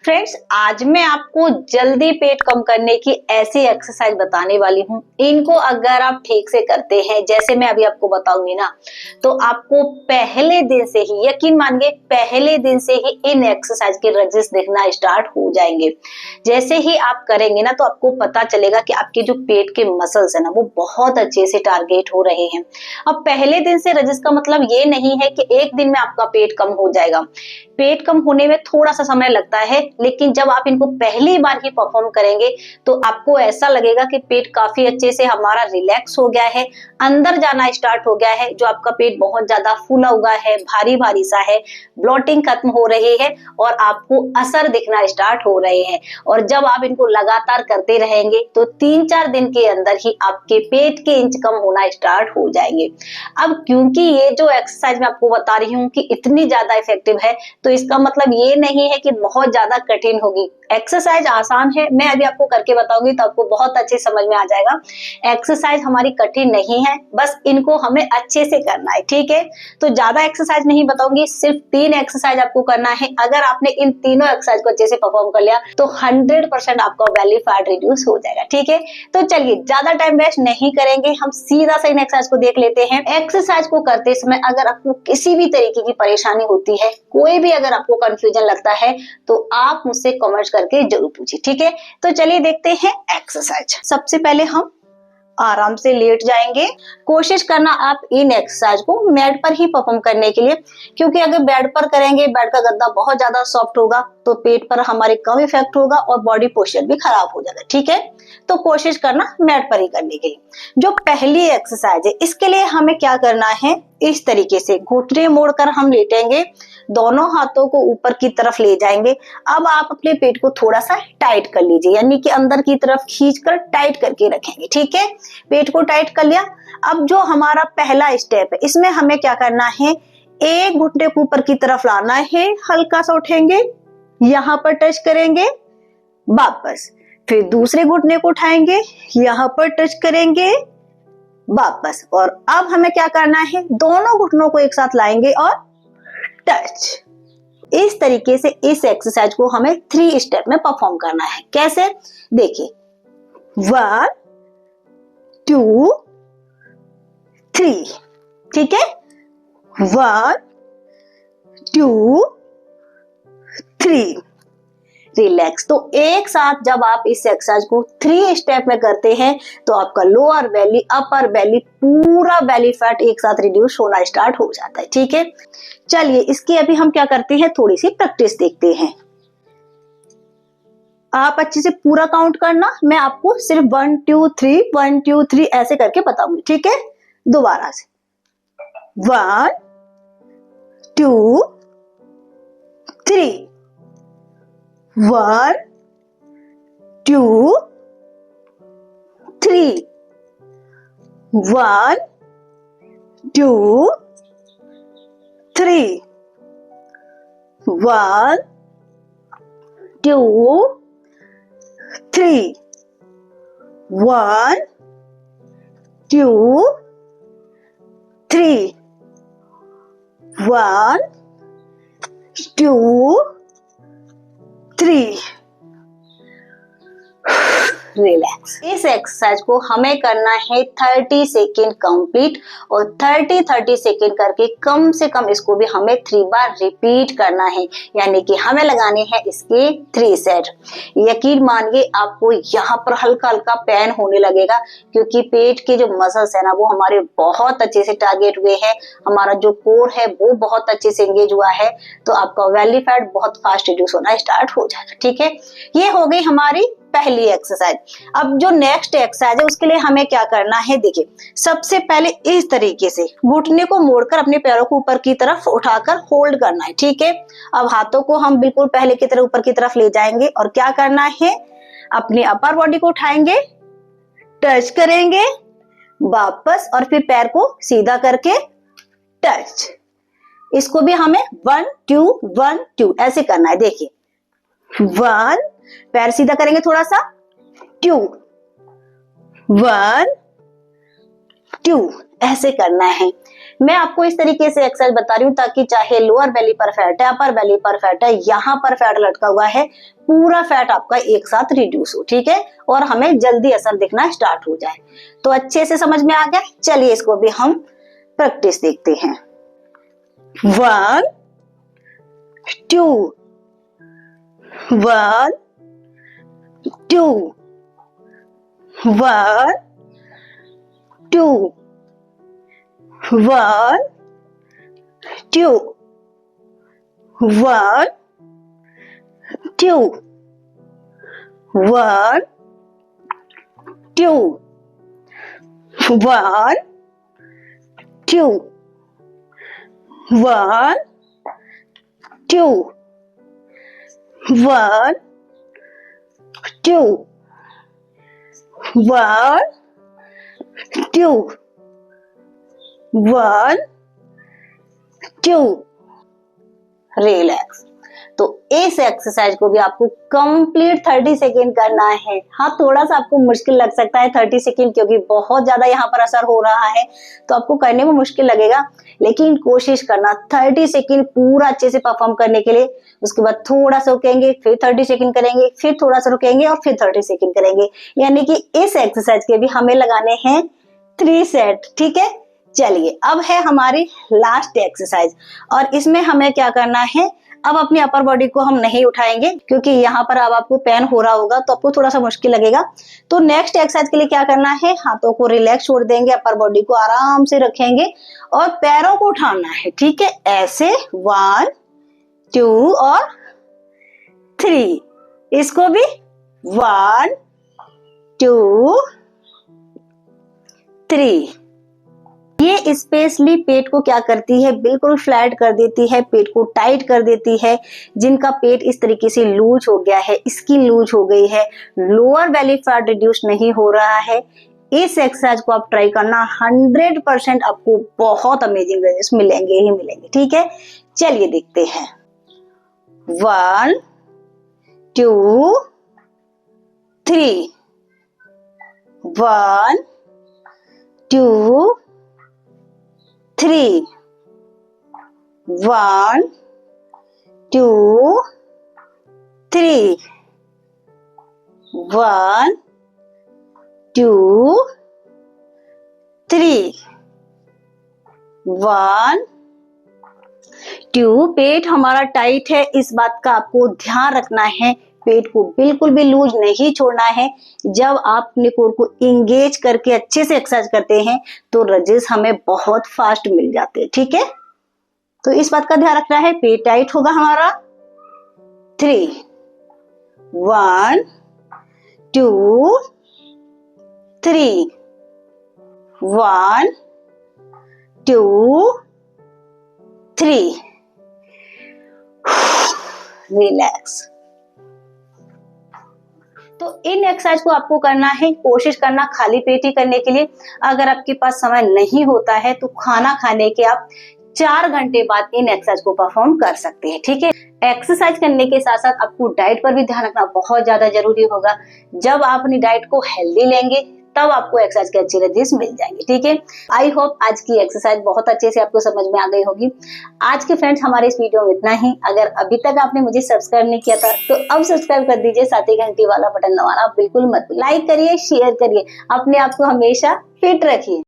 Friends, आज मैं आपको जल्दी पेट कम करने की ऐसी एक्सरसाइज बताने वाली हूँ। इनको अगर आप ठीक से करते हैं, जैसे मैं अभी आपको बताऊंगी ना, तो आपको पहले दिन से ही, यकीन मानिए पहले दिन से ही इन एक्सरसाइज के रिजल्ट दिखना स्टार्ट हो जाएंगे। जैसे ही आप करेंगे ना, तो आपको पता चलेगा कि आपके जो पेट के मसल्स है ना, वो बहुत अच्छे से टारगेट हो रहे हैं। अब पहले दिन से रिजल्ट का मतलब ये नहीं है कि एक दिन में आपका पेट कम हो जाएगा। पेट कम होने में थोड़ा सा समय लगता है, लेकिन जब आप इनको पहली बार ही परफॉर्म करेंगे तो आपको ऐसा लगेगा कि पेट काफी अच्छे से हमारा रिलैक्स हो गया है, अंदर जाना स्टार्ट हो गया है। जो आपका पेट बहुत ज्यादा फूला हुआ है, भारी भारी सा है, ब्लोटिंग खत्म हो रही है और आपको असर दिखना स्टार्ट हो रहे हैं। और जब आप इनको लगातार करते रहेंगे तो 3-4 दिन के अंदर ही आपके पेट के इंच कम होना स्टार्ट हो जाएंगे। अब क्योंकि ये जो एक्सरसाइज मैं आपको बता रही हूँ कि इतनी ज्यादा इफेक्टिव है, तो इसका मतलब ये नहीं है कि बहुत ज्यादा कठिन होगी। एक्सरसाइज आसान है, मैं अभी आपको करके बताऊंगी तो आपको बहुत अच्छे समझ में आ जाएगा। एक्सरसाइज हमारी कठिन नहीं है, बस इनको हमें अच्छे से करना है, ठीक है। तो ज्यादा एक्सरसाइज नहीं बताऊंगी, सिर्फ 3 एक्सरसाइज आपको करना है। अगर आपने इन तीनों एक्सरसाइज को अच्छे से परफॉर्म कर लिया तो 100% आपका बेली फैट रिड्यूस हो जाएगा, ठीक है। तो चलिए ज्यादा टाइम वेस्ट नहीं करेंगे, हम सीधा सा इन एक्सरसाइज को देख लेते हैं। एक्सरसाइज को करते समय अगर आपको किसी भी तरीके की परेशानी होती है, कोई भी अगर आपको कंफ्यूजन लगता है, तो आप मुझसे कमेंट करके जरूर पूछिए, ठीक है। तो चलिए देखते हैं एक्सरसाइज। सबसे पहले हम आराम से लेट जाएंगे। कोशिश करना आप इन एक्सरसाइज को बेड पर ही परफॉर्म करने के लिए, क्योंकि अगर बेड पर करेंगे, बेड का गद्दा बहुत ज्यादा सॉफ्ट होगा तो पेट पर हमारे कम इफेक्ट होगा और बॉडी पोस्चर भी खराब हो जाएगा, ठीक है। तो कोशिश करना बेड पर ही करने के लिए। जो पहली एक्सरसाइज है, इसके लिए हमें क्या करना है, इस तरीके से घुटने मोड़कर हम लेटेंगे, दोनों हाथों को ऊपर की तरफ ले जाएंगे। अब आप अपने पेट को थोड़ा सा टाइट कर लीजिए, यानी कि अंदर की तरफ खींचकर टाइट करके रखेंगे, ठीक है। पेट को टाइट कर लिया। अब जो हमारा पहला स्टेप है, इसमें हमें क्या करना है, एक घुटने को ऊपर की तरफ लाना है, हल्का सा उठेंगे, यहां पर टच करेंगे, वापस, फिर दूसरे घुटने को उठाएंगे, यहां पर टच करेंगे, वापस। और अब हमें क्या करना है, दोनों घुटनों को एक साथ लाएंगे और टच। इस तरीके से इस एक्सरसाइज को हमें 3 स्टेप में परफॉर्म करना है। कैसे, देखिए, 1 2 3, ठीक है। 1 2 3, रिलैक्स। तो एक साथ जब आप इस एक्सरसाइज को 3 स्टेप में करते हैं तो आपका लोअर बेली, अपर बेली, पूरा बेली फैट एक साथ रिड्यूस होना स्टार्ट हो जाता है, ठीक है। चलिए इसकी अभी हम क्या करते हैं, थोड़ी सी प्रैक्टिस देखते हैं। आप अच्छे से पूरा काउंट करना, मैं आपको सिर्फ 1 2 3 1 2 3 ऐसे करके बताऊंगी, ठीक है। दोबारा से 1 2 3, 1 2 3, 1 2 3, 1 2 3, 1 2 3, 1 2 3, रिलैक्स। इस एक्सरसाइज को हमें करना है 30 सेकेंड कंप्लीट, और 30 सेकेंड करके कम से कम इसको भी हमें 3 बार रिपीट करना है, यानी कि हमें लगाने हैं इसके 3 सेट। यकीन मानिए आपको यहाँ पर हल्का हल्का पेन होने लगेगा, क्योंकि पेट के जो मसल्स है ना, वो हमारे बहुत अच्छे से टारगेट हुए हैं, हमारा जो कोर है वो बहुत अच्छे से एंगेज हुआ है, तो आपका बेली फैट बहुत फास्ट रिड्यूस होना स्टार्ट हो जाएगा, ठीक है। ये हो गई हमारी पहली एक्सरसाइज। अब जो नेक्स्ट एक्सरसाइज है, उसके लिए हमें क्या करना है, देखिए, सबसे पहले इस तरीके से घुटने को मोड़कर अपने पैरों को ऊपर की तरफ उठाकर होल्ड करना है, ठीक है। अब हाथों को हम बिल्कुल पहले की तरह ऊपर की तरफ ले जाएंगे और क्या करना है, अपनी अपर बॉडी को उठाएंगे, टच करेंगे, वापस, और फिर पैर को सीधा करके टच। इसको भी हमें 1 2 1 2 ऐसे करना है। देखिए, 1, पैर सीधा करेंगे थोड़ा सा, 2 1 2 ऐसे करना है। मैं आपको इस तरीके से एक्सरसाइज बता रही हूँ ताकि चाहे लोअर बेली पर फैट है, अपर बेली पर फैट है, यहाँ पर फैट लटका हुआ है, पूरा फैट आपका एक साथ रिड्यूस हो, ठीक है, और हमें जल्दी असर दिखना स्टार्ट हो जाए। तो अच्छे से समझ में आ गया। चलिए इसको भी हम प्रैक्टिस देखते हैं। 1 2 1 2 1 2 1 2 1 2 1 2 1 2 1 2 1 2 1 2 1 2 रिलैक्स। तो इस एक्सरसाइज को भी आपको कंप्लीट 30 सेकेंड करना है। हाँ, थोड़ा सा आपको मुश्किल लग सकता है 30 सेकेंड, क्योंकि बहुत ज्यादा यहाँ पर असर हो रहा है तो आपको करने में मुश्किल लगेगा, लेकिन कोशिश करना 30 सेकेंड पूरा अच्छे से परफॉर्म करने के लिए। उसके बाद थोड़ा सा रुकेंगे, फिर 30 सेकेंड करेंगे, फिर थोड़ा सा रुकेंगे और फिर 30 सेकेंड करेंगे। यानी कि इस एक्सरसाइज के भी हमें लगाने हैं 3 सेट, ठीक है। चलिए अब है हमारी लास्ट एक्सरसाइज, और इसमें हमें क्या करना है, अब अपनी अपर बॉडी को हम नहीं उठाएंगे क्योंकि यहाँ पर अब आपको पेन हो रहा होगा तो आपको थोड़ा सा मुश्किल लगेगा। तो नेक्स्ट एक्सरसाइज के लिए क्या करना है, हाथों को रिलैक्स छोड़ देंगे, अपर बॉडी को आराम से रखेंगे और पैरों को उठाना है, ठीक है, ऐसे 1 2 और 3। इसको भी 1 2 3। ये स्पेशली पेट को क्या करती है, बिल्कुल फ्लैट कर देती है, पेट को टाइट कर देती है। जिनका पेट इस तरीके से लूज हो गया है, स्किन लूज हो गई है, लोअर बेली फैट रिड्यूस नहीं हो रहा है, इस एक्सरसाइज को आप ट्राई करना। 100% आपको बहुत अमेजिंग रिजल्ट्स मिलेंगे ही मिलेंगे, ठीक है। चलिए देखते हैं। 1 2 3 1 2 3 1 2 3 1 2 3 1 2। पेट हमारा टाइट है, इस बात का आपको ध्यान रखना है। पेट को बिल्कुल भी लूज नहीं छोड़ना है। जब आप अपने कोर को इंगेज करके अच्छे से एक्सरसाइज करते हैं तो रिजल्ट्स हमें बहुत फास्ट मिल जाते हैं, ठीक है। तो इस बात का ध्यान रखना है। पेट टाइट होगा हमारा। 3 1 2 3 1 2 3 रिलैक्स। तो इन एक्सरसाइज को आपको करना है, कोशिश करना खाली पेट ही करने के लिए। अगर आपके पास समय नहीं होता है तो खाना खाने के आप 4 घंटे बाद इन एक्सरसाइज को परफॉर्म कर सकते हैं, ठीक है। एक्सरसाइज करने के साथ साथ आपको डाइट पर भी ध्यान रखना बहुत ज्यादा जरूरी होगा। जब आप अपनी डाइट को हेल्दी लेंगे तब आपको एक्सरसाइज के अच्छे रिजल्ट्स मिल जाएंगे, ठीक है। आई होप आज की एक्सरसाइज बहुत अच्छे से आपको समझ में आ गई होगी। आज के फ्रेंड्स हमारे इस वीडियो में इतना ही। अगर अभी तक आपने मुझे सब्सक्राइब नहीं किया था तो अब सब्सक्राइब कर दीजिए, साथ ही घंटी वाला बटन दबाना बिल्कुल मत। लाइक करिए, शेयर करिए, अपने आप को हमेशा फिट रखिए।